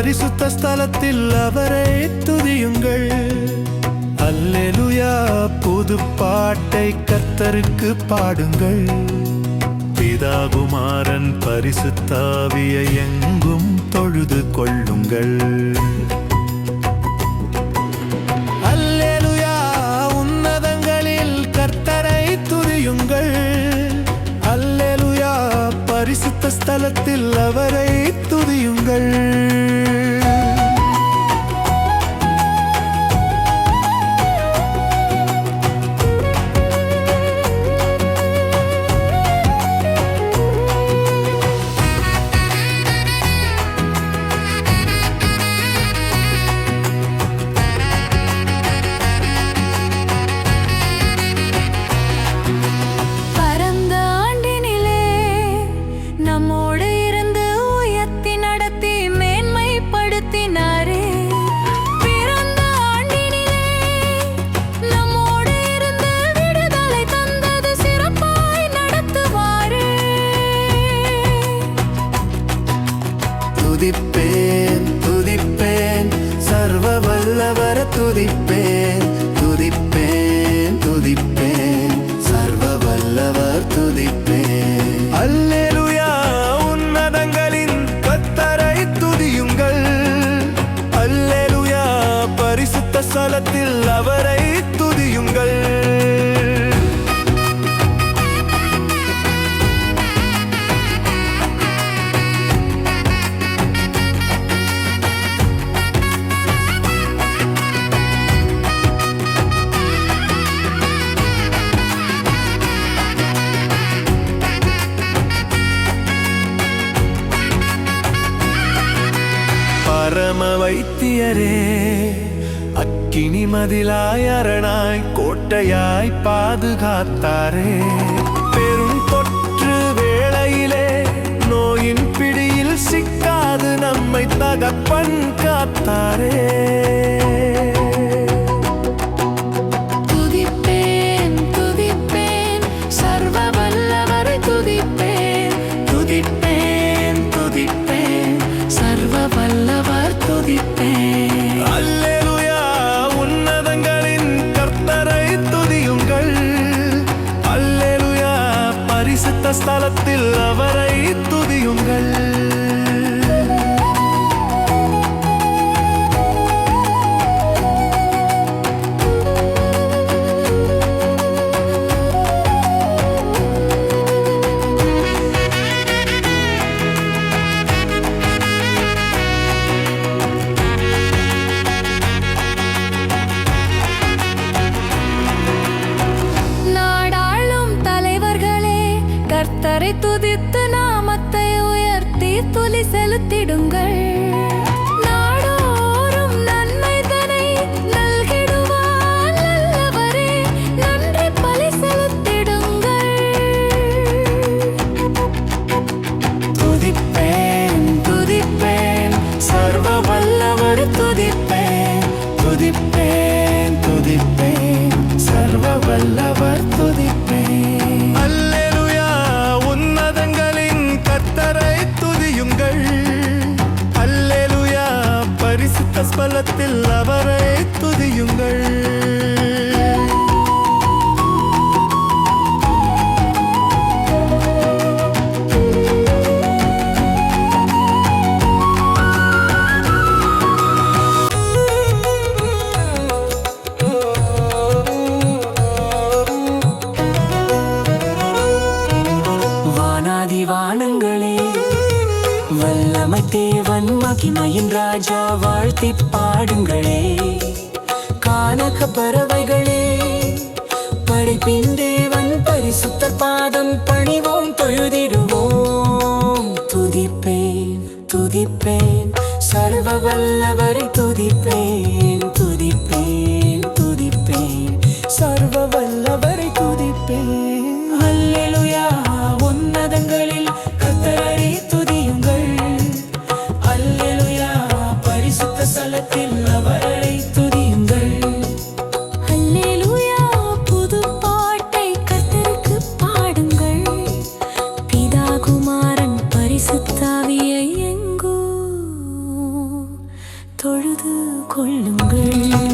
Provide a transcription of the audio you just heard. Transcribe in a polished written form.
பரிசுத்த ஸ்தலத்தில் அவரை துதியுங்கள். அல்லேலூயா, புது பாட்டை கர்த்தருக்கு பாடுங்கள். பிதா குமாரன் பரிசுத்தாவியை எங்கும் தொழுது கொள்ளுங்கள். அல்லேலூயா, உன்னதங்களில் கர்த்தரை துதியுங்கள். அல்லேலூயா, பரிசுத்த ஸ்தலத்தில் அவரை துதியுங்கள். துதிப்பேன் துதிப்பேன் சர்வ வல்லவர துதிப்பேன். துதிப்பேன் துதிப்பேன் சர்வ வல்லவர் துதிப்பேன். அல்லேலூயா, உன்னதங்களின் கர்த்தரை துதியுங்கள். அல்லேலூயா, பரிசுத்த ஸ்தலத்தில் அவரை துதியுங்கள். பரம வைத்தியரே, அக்கினி மதிலாய் அரணாய் கோட்டையாய் பாதுகாத்தாரே. பெரும் தொற்று வேளையிலே நோயின் பிடியில் சிக்காது நம்மை தகப்பன் காத்தாரே. துதிப்பேன் துதிப்பேன் சர்வ வல்லவரை துதிப்பேன். துதிப்பேன் துதிப்பேன் சர்வ வல்லவர் துதிப்பேன். அல்லேலூயா, உன்னதங்களின் கர்த்தரை துதியுங்கள். அல்லேலூயா, பரிசுத்த ஸ்தலத்தில் அவரை துதியுங்கள். கர்த்தரை துதித்து நாமத்தை உயர்த்தி துதி செலுத்திடுங்கள். நாடோறும் நன்மைதனை நல்கிடுவார் நல்லவரே, நன்றி பலி செலுத்திடுங்கள். துதிப்பேன் துதிப்பேன் சர்வ வல்லவர் துதிப்பேன். துதிப்பேன் துதிப்பேன் சர்வ வல்லவர் துதிப்பேன். அல்லேலூயா, பரிசுத்த ஸ்தலத்தில் அவரை துதியுங்கள். வானாதி வானங்களே, வல்லமை தேவன் மகிமையின் ராஜா வாழ்த்தி பாடுங்களே. கானக பறவைகளே, படைப்பின் தேவன் பரிசுத்த பாதம் பணிவோம் தொழுதிடுவோம். துதிப்பேன் துதிப்பேன் சர்வ வல்லவரை துதிப்பேன். துதிப்பேன் துதிப்பேன் சர்வ வல்லவரை துதிப்பேன். அல்லேலூயா, உன்னதங்களில் கர்த்தரை துதியுங்கள். அல்லேலூயா, பரிசுத்த ஸ்தலத்தில் அவரை துதியுங்கள். அல்லேலூயா, புது பாட்டை கர்த்தருக்கு பாடுங்கள். பிதா குமாரன் பரிசுத்தாவியை எங்கோ துதியுங்கள்